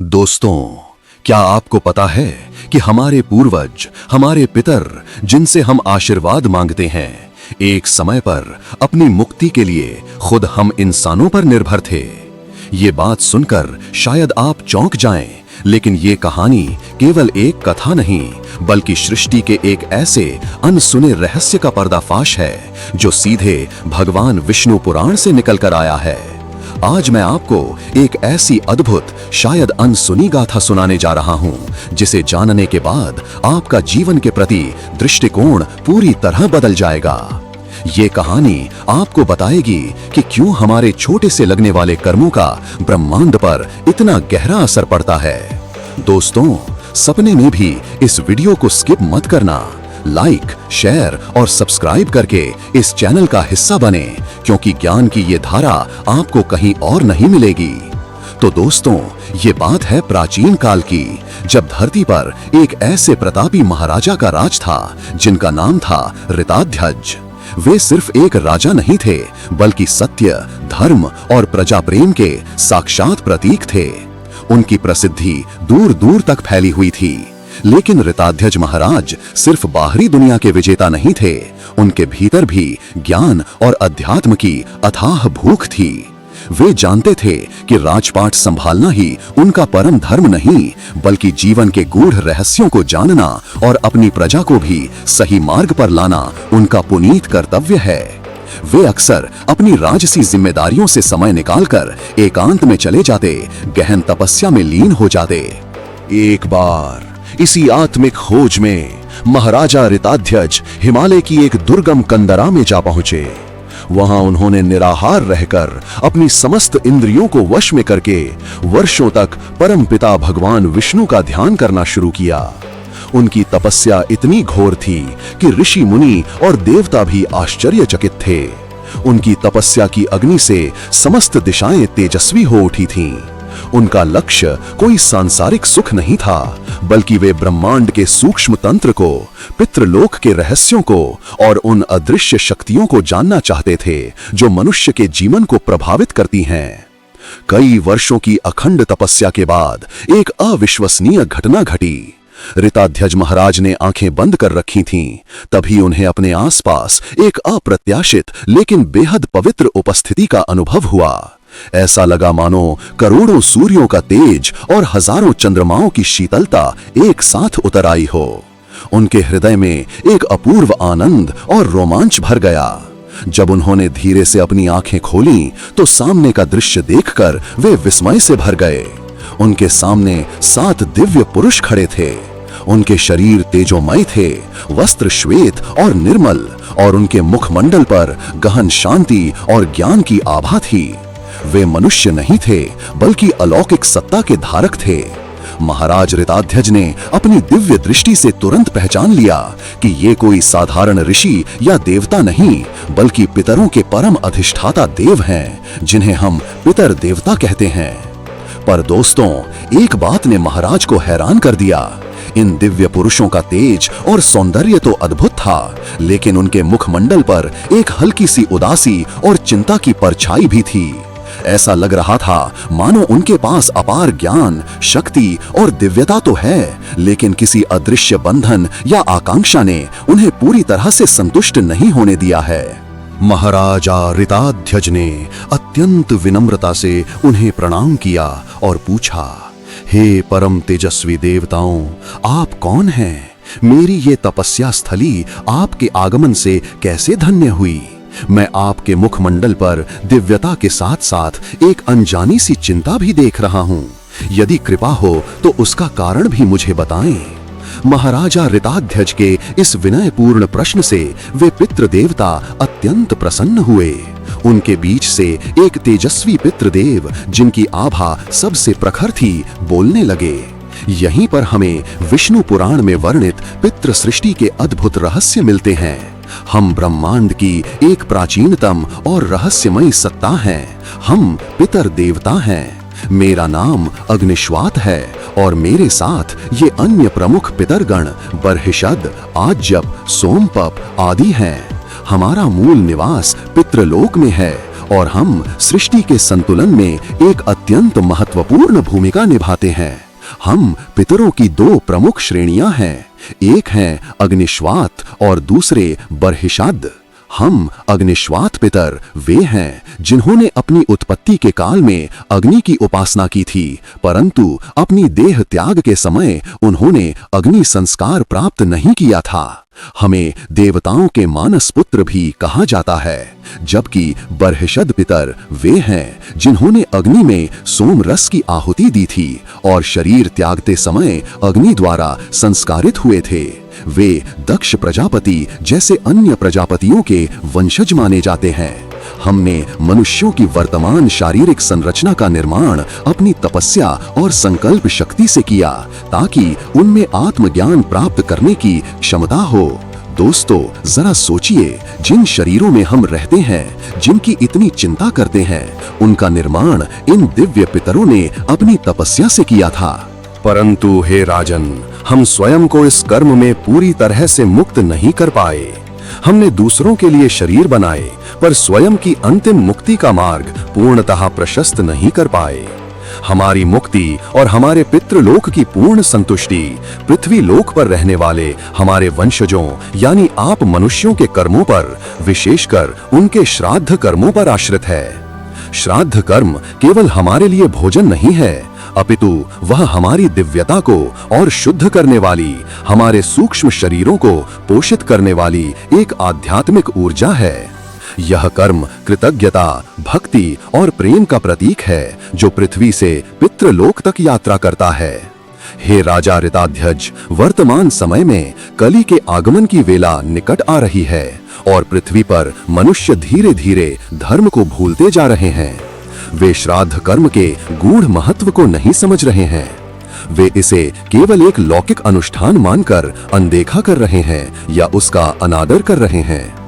दोस्तों, क्या आपको पता है कि हमारे पूर्वज, हमारे पितर, जिनसे हम आशीर्वाद मांगते हैं, एक समय पर अपनी मुक्ति के लिए खुद हम इंसानों पर निर्भर थे। ये बात सुनकर शायद आप चौंक जाएं, लेकिन ये कहानी केवल एक कथा नहीं, बल्कि सृष्टि के एक ऐसे अनसुने रहस्य का पर्दाफाश है जो सीधे भगवान विष्णु पुराण से निकल कर आया है। आज मैं आपको एक ऐसी अद्भुत, शायद अनसुनी गाथा सुनाने जा रहा हूं, जिसे जानने के बाद आपका जीवन के प्रति दृष्टिकोण पूरी तरह बदल जाएगा। ये कहानी आपको बताएगी कि क्यों हमारे छोटे से लगने वाले कर्मों का ब्रह्मांड पर इतना गहरा असर पड़ता है। दोस्तों, सपने में भी इस वीडियो को स्किप मत करना। लाइक, शेयर और सब्सक्राइब करके इस चैनल का हिस्सा बने, क्योंकि ज्ञान की ये धारा आपको कहीं और नहीं मिलेगी। तो दोस्तों, ये बात है प्राचीन काल की, जब धरती पर एक ऐसे प्रतापी महाराजा का राज था जिनका नाम था ऋताध्यज। वे सिर्फ एक राजा नहीं थे, बल्कि सत्य, धर्म और प्रजा प्रेम के साक्षात प्रतीक थे। उनकी प्रसिद्धि दूर दूर तक फैली हुई थी। लेकिन ऋताध्यज महाराज सिर्फ बाहरी दुनिया के विजेता नहीं थे, उनके भीतर भी ज्ञान और अध्यात्म की अथाह भूख थी। वे जानते थे कि राजपाट संभालना ही उनका परम धर्म नहीं, बल्कि जीवन के गूढ़ रहस्यों को जानना और अपनी प्रजा को भी सही मार्ग पर लाना उनका पुनीत कर्तव्य है। वे अक्सर अपनी राजसी जिम्मेदारियों से समय निकालकर एकांत में चले जाते, गहन तपस्या में लीन हो जाते। एक बार इसी आत्मिक खोज में महाराजा ऋताध्यज हिमालय की एक दुर्गम कंदरा में जा पहुंचे। वहां उन्होंने निराहार रहकर अपनी समस्त इंद्रियों को वश में करके वर्षों तक परमपिता भगवान विष्णु का ध्यान करना शुरू किया। उनकी तपस्या इतनी घोर थी कि ऋषि मुनि और देवता भी आश्चर्यचकित थे। उनकी तपस्या की अग्नि से समस्त दिशाएं तेजस्वी हो उठी थीं। उनका लक्ष्य कोई सांसारिक सुख नहीं था, बल्कि वे ब्रह्मांड के सूक्ष्म तंत्र को, पितृलोक के रहस्यों को और उन अदृश्य शक्तियों को जानना चाहते थे जो मनुष्य के जीवन को प्रभावित करती हैं। कई वर्षों की अखंड तपस्या के बाद एक अविश्वसनीय घटना घटी। ऋताध्यज महाराज ने आंखें बंद कर रखी थीं, तभी उन्हें अपने आसपास एक अप्रत्याशित लेकिन बेहद पवित्र उपस्थिति का अनुभव हुआ। ऐसा लगा मानो करोड़ों सूर्यों का तेज और हजारों चंद्रमाओं की शीतलता एक साथ उतर आई हो। उनके हृदय में एक अपूर्व आनंद और रोमांच भर गया। जब उन्होंने धीरे से अपनी आंखें खोलीं, तो सामने का दृश्य देखकर वे विस्मय से भर गए। उनके सामने 7 दिव्य पुरुष खड़े थे। उनके शरीर तेजोमय थे, वस्त्र श्वेत और निर्मल, और उनके मुखमंडल पर गहन शांति और ज्ञान की आभा थी। वे मनुष्य नहीं थे, बल्कि अलौकिक सत्ता के धारक थे। महाराज ऋताध्यज ने अपनी दिव्य दृष्टि से तुरंत पहचान लिया कि ये कोई साधारण ऋषि या देवता नहीं, बल्कि पितरों के परम अधिष्ठाता देव हैं, जिन्हें हम पितर देवता कहते हैं। पर दोस्तों, एक बात ने महाराज को हैरान कर दिया। इन दिव्य पुरुषों का तेज और सौंदर्य तो अद्भुत था, लेकिन उनके मुखमंडल पर एक हल्की सी उदासी और चिंता की परछाई भी थी। ऐसा लग रहा था मानो उनके पास अपार ज्ञान, शक्ति और दिव्यता तो है, लेकिन किसी अदृश्य बंधन या आकांक्षा ने उन्हें पूरी तरह से संतुष्ट नहीं होने दिया है। महाराजा ऋताध्यज ने अत्यंत विनम्रता से उन्हें प्रणाम किया और पूछा, हे परम तेजस्वी देवताओं, आप कौन हैं? मेरी ये तपस्या स्थली आपके आगमन से कैसे धन्य हुई? मैं आपके मुखमंडल पर दिव्यता के साथ साथ एक अनजानी सी चिंता भी देख रहा हूं। यदि कृपा हो तो उसका कारण भी मुझे बताएं। महाराजा ऋताध्यज के इस विनयपूर्ण प्रश्न से वे पितृ देवता अत्यंत प्रसन्न हुए। उनके बीच से एक तेजस्वी पितृदेव, जिनकी आभा सबसे प्रखर थी, बोलने लगे। यहीं पर हमें विष्णु पुराण में वर्णित पितृ सृष्टि के अद्भुत रहस्य मिलते हैं। हम ब्रह्मांड की एक प्राचीनतम और रहस्यमयी सत्ता हैं। हम पितर देवता हैं। मेरा नाम अग्निश्वात है और मेरे साथ ये अन्य प्रमुख पितरगण बर्हिषद, आज्यप, सोमपप आदि हैं। हमारा मूल निवास पितृलोक में है और हम सृष्टि के संतुलन में एक अत्यंत महत्वपूर्ण भूमिका निभाते हैं। हम पितरों की दो प्रमुख श्रेणियां हैं, एक हैं अग्निश्वात और दूसरे बर्हिषाद। हम अग्निश्वात पितर वे हैं जिन्होंने अपनी उत्पत्ति के काल में अग्नि की उपासना की थी, परंतु अपनी देह त्याग के समय उन्होंने अग्नि संस्कार प्राप्त नहीं किया था। हमें देवताओं के मानस पुत्र भी कहा जाता है, जबकि बर्हिषद पितर वे हैं जिन्होंने अग्नि में सोम रस की आहुति दी थी और शरीर त्यागते समय अग्नि द्वारा संस्कारित हुए थे। वे दक्ष प्रजापति जैसे अन्य प्रजापतियों के वंशज माने जाते हैं। हमने मनुष्यों की वर्तमान शारीरिक संरचना का निर्माण अपनी तपस्या और संकल्प शक्ति से किया, ताकि उनमें आत्मज्ञान प्राप्त करने की क्षमता हो। दोस्तों, जरा सोचिए, जिन शरीरों में हम रहते हैं, जिनकी इतनी चिंता करते हैं, उनका निर्माण इन दिव्य पितरों ने अपनी तपस्या से किया था। परंतु हे राजन, हम स्वयं को इस कर्म में पूरी तरह से मुक्त नहीं कर पाए। हमने दूसरों के लिए शरीर बनाए, पर स्वयं की अंतिम मुक्ति का मार्ग पूर्णतः प्रशस्त नहीं कर पाए। हमारी मुक्ति और हमारे पितृलोक की पूर्ण संतुष्टि पृथ्वी लोक पर रहने वाले हमारे वंशजों यानी आप मनुष्यों के कर्मों पर, विशेषकर उनके श्राद्ध कर्मों पर आश्रित है। श्राद्ध कर्म केवल हमारे लिए भोजन नहीं है, अपितु वह हमारी दिव्यता को और शुद्ध करने वाली, हमारे सूक्ष्म शरीरों को पोषित करने वाली एक आध्यात्मिक ऊर्जा है। यह कर्म कृतज्ञता, भक्ति और प्रेम का प्रतीक है, जो पृथ्वी से पितृलोक तक यात्रा करता है। हे राजा ऋताध्यज, वर्तमान समय में कली के आगमन की वेला निकट आ रही है और पृथ्वी पर मनुष्य धीरे धीरे धर्म को भूलते जा रहे हैं। वे श्राद्ध कर्म के गूढ़ महत्व को नहीं समझ रहे हैं। वे इसे केवल एक लौकिक अनुष्ठान मानकर अनदेखा कर रहे हैं या उसका अनादर कर रहे हैं।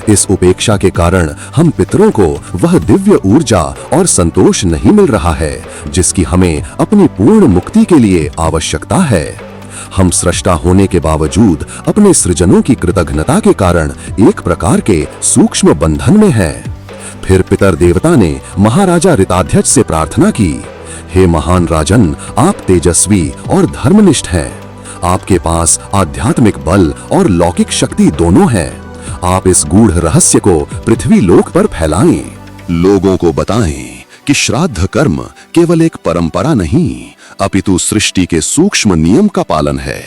इस उपेक्षा के कारण हम पितरों को वह दिव्य ऊर्जा और संतोष नहीं मिल रहा है, जिसकी हमें अपनी पूर्ण मुक्ति के लिए आवश्यकता है। हम सृष्टा होने के बावजूद अपने सृजनों की कृतज्ञता के कारण एक प्रकार के सूक्ष्म बंधन में हैं। फिर पितर देवता ने महाराजा ऋताध्यज से प्रार्थना की, हे महान राजन, आप तेजस्वी और धर्मनिष्ठ हैं। आपके पास आध्यात्मिक बल और लौकिक शक्ति दोनों हैं। आप इस गूढ़ रहस्य को पृथ्वी लोक पर फैलाएं, लोगों को बताएं कि श्राद्ध कर्म केवल एक परंपरा नहीं, अपितु सृष्टि के सूक्ष्म नियम का पालन है।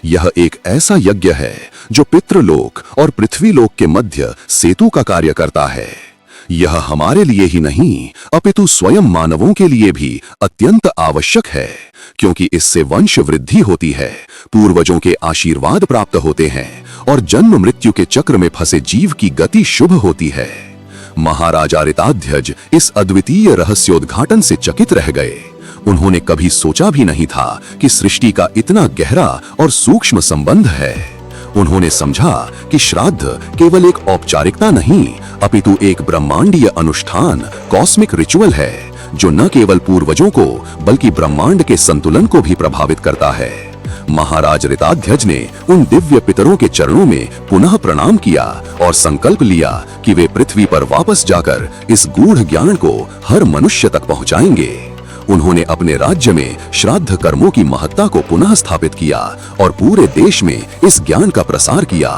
यह एक ऐसा यज्ञ है जो पितृलोक और पृथ्वी लोक के मध्य सेतु का कार्य करता है। यह हमारे लिए ही नहीं, अपितु स्वयं मानवों के लिए भी अत्यंत आवश्यक है, क्योंकि इससे वंश वृद्धि होती है, पूर्वजों के आशीर्वाद प्राप्त होते हैं और जन्म मृत्यु के चक्र में फंसे जीव की गति शुभ होती है। महाराजा ऋताध्यज इस अद्वितीय रहस्योद्घाटन से चकित रह गए। उन्होंने कभी सोचा भी नहीं था कि सृष्टि का इतना गहरा और सूक्ष्म संबंध है। उन्होंने समझा कि श्राद्ध केवल एक औपचारिकता नहीं, अपितु एक ब्रह्मांडीय अनुष्ठान, कॉस्मिक रिचुअल है, जो न केवल पूर्वजों को बल्कि ब्रह्मांड के संतुलन को भी प्रभावित करता है। महाराज ऋताध्यज ने उन दिव्य पितरों के चरणों में पुनः प्रणाम किया और संकल्प लिया कि वे पृथ्वी पर वापस जाकर इस गूढ़ ज्ञान को हर मनुष्य तक पहुंचाएंगे। उन्होंने अपने राज्य में श्राद्ध कर्मों की महत्ता को पुनः स्थापित किया और पूरे देश में इस ज्ञान का प्रसार किया।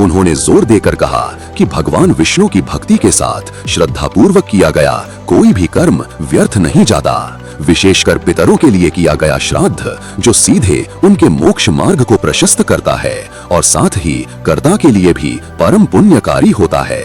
उन्होंने जोर देकर कहा कि भगवान विष्णु की भक्ति के साथ श्रद्धापूर्वक किया गया कोई भी कर्म व्यर्थ नहीं जाता, विशेषकर पितरों के लिए किया गया श्राद्ध, जो सीधे उनके मोक्ष मार्ग को प्रशस्त करता है और साथ ही कर्ता के लिए भी परम पुण्यकारी होता है।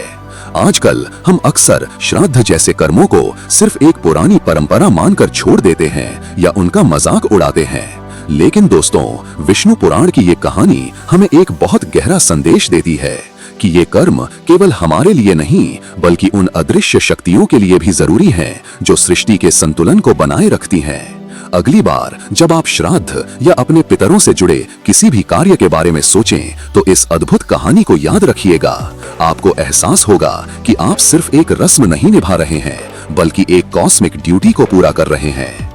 आजकल हम अक्सर श्राद्ध जैसे कर्मों को सिर्फ एक पुरानी परंपरा मानकर छोड़ देते हैं या उनका मजाक उड़ाते हैं, लेकिन दोस्तों, विष्णु पुराण की ये कहानी हमें एक बहुत गहरा संदेश देती है कि ये कर्म केवल हमारे लिए नहीं, बल्कि उन अदृश्य शक्तियों के लिए भी जरूरी हैं जो सृष्टि के संतुलन को बनाए रखती हैं। अगली बार जब आप श्राद्ध या अपने पितरों से जुड़े किसी भी कार्य के बारे में सोचें, तो इस अद्भुत कहानी को याद रखिएगा। आपको एहसास होगा कि आप सिर्फ एक रस्म नहीं निभा रहे हैं, बल्कि एक कॉस्मिक ड्यूटी को पूरा कर रहे हैं।